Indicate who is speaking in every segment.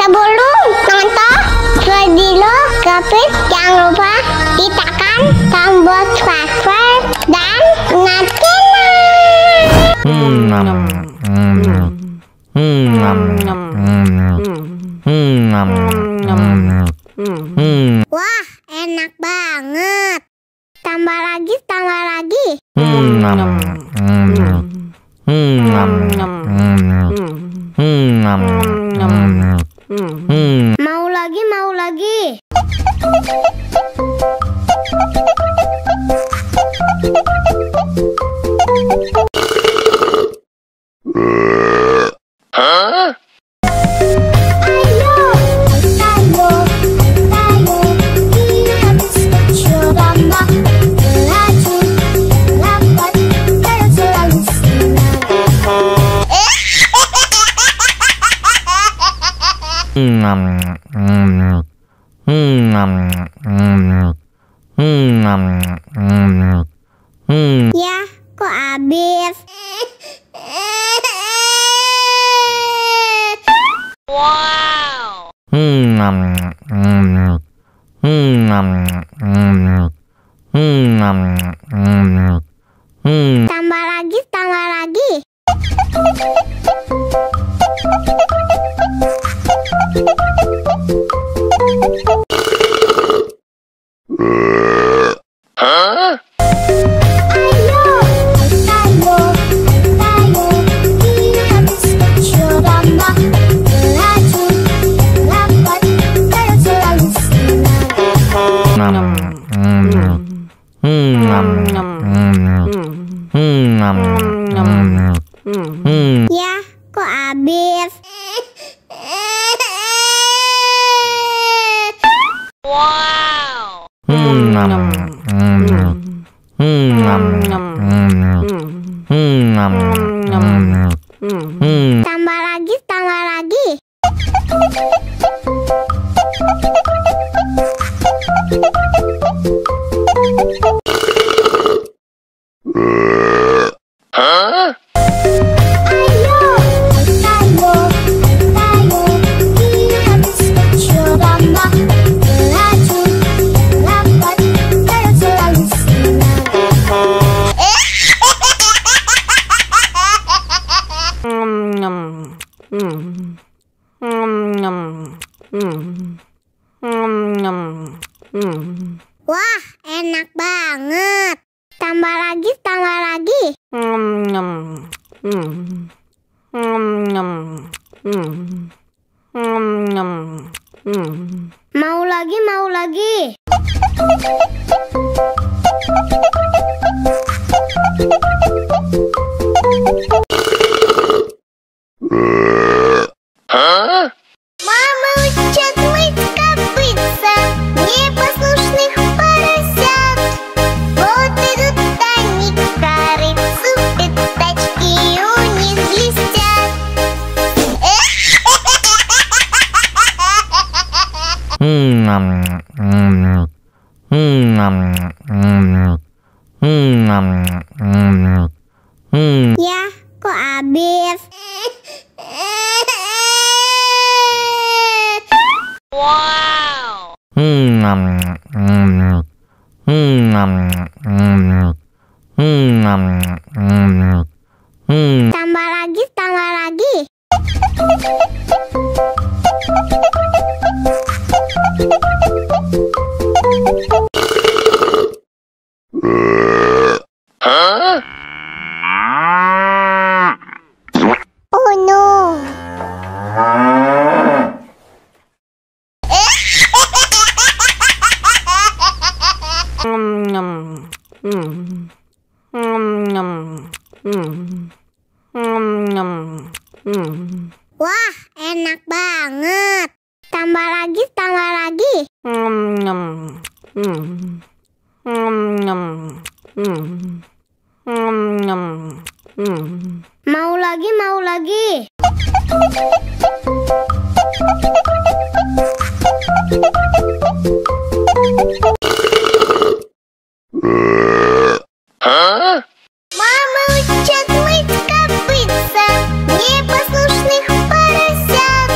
Speaker 1: Sebelum nonton video Gapit, jangan lupa tekan tombol subscribe dan wah, enak banget. Tambah lagi. Mau lagi. Ya, kok habis? Wow. Tambah lagi. Ya, kok habis? Wow. Tambah lagi. Wah, enak banget. Tambah lagi. Mau lagi. Мама учат мыть копытца непослушных поросят. Вот идут они к корыцу, пятачки у них блестят. Ya, kok habis? Wow. Tambah lagi. Oh no. Wah, enak banget. Tambah lagi. Mau lagi. Мама учат мыть копытца непослушных поросят.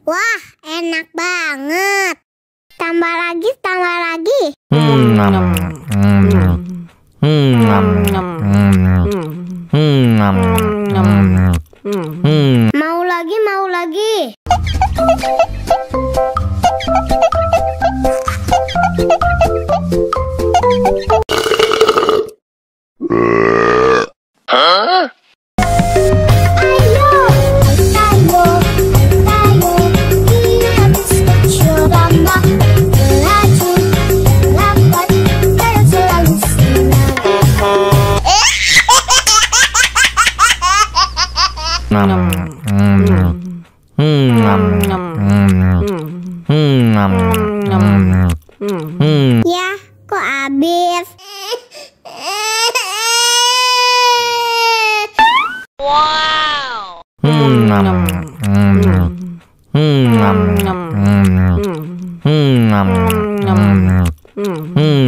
Speaker 1: Wah, enak banget. Tambah lagi, tambah lagi. Mau lagi, mau lagi. Ya, kok habis? Wow.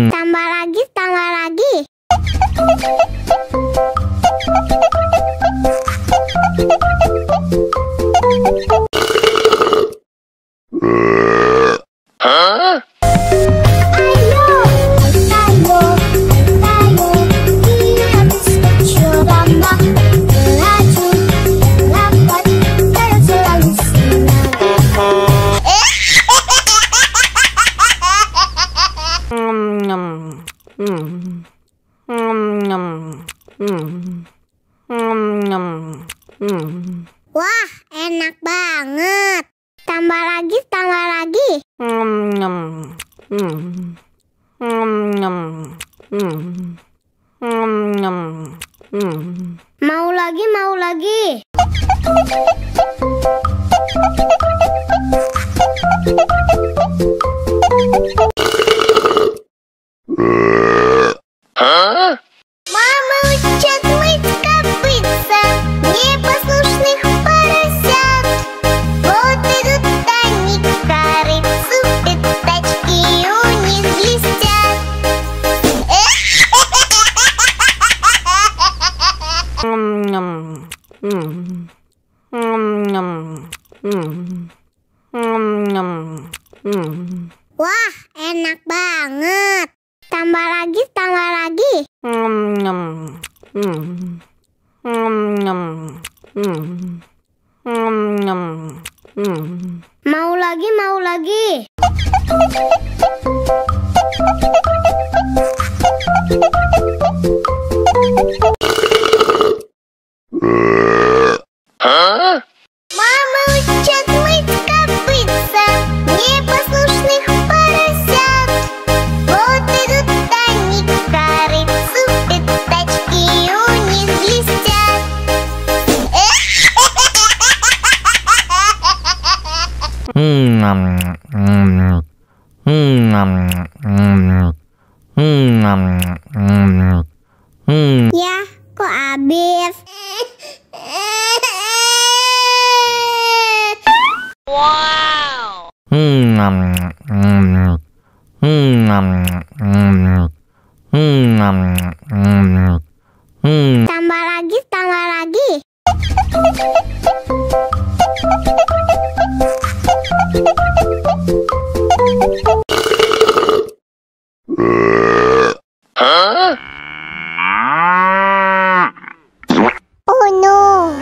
Speaker 1: Tambah lagi, tambah lagi. Wah, enak banget. Tambah lagi, tambah lagi. Mau lagi, mau lagi. Мама учат мыть копытца непослушных поросят. Вот идут они к корыцу, пятачки у них блестят. Wah, enak banget. Tambah lagi, tambah lagi. Mau lagi, mau lagi. Мама учат мыть копытца непослушных поросят. Вот идут они к корыцу, пятачки у них блестят. Ya, kok habis? Wow. Tambah lagi, tambah lagi. Oh no.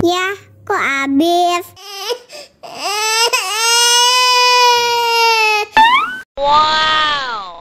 Speaker 1: Ya, kok habis? Wow.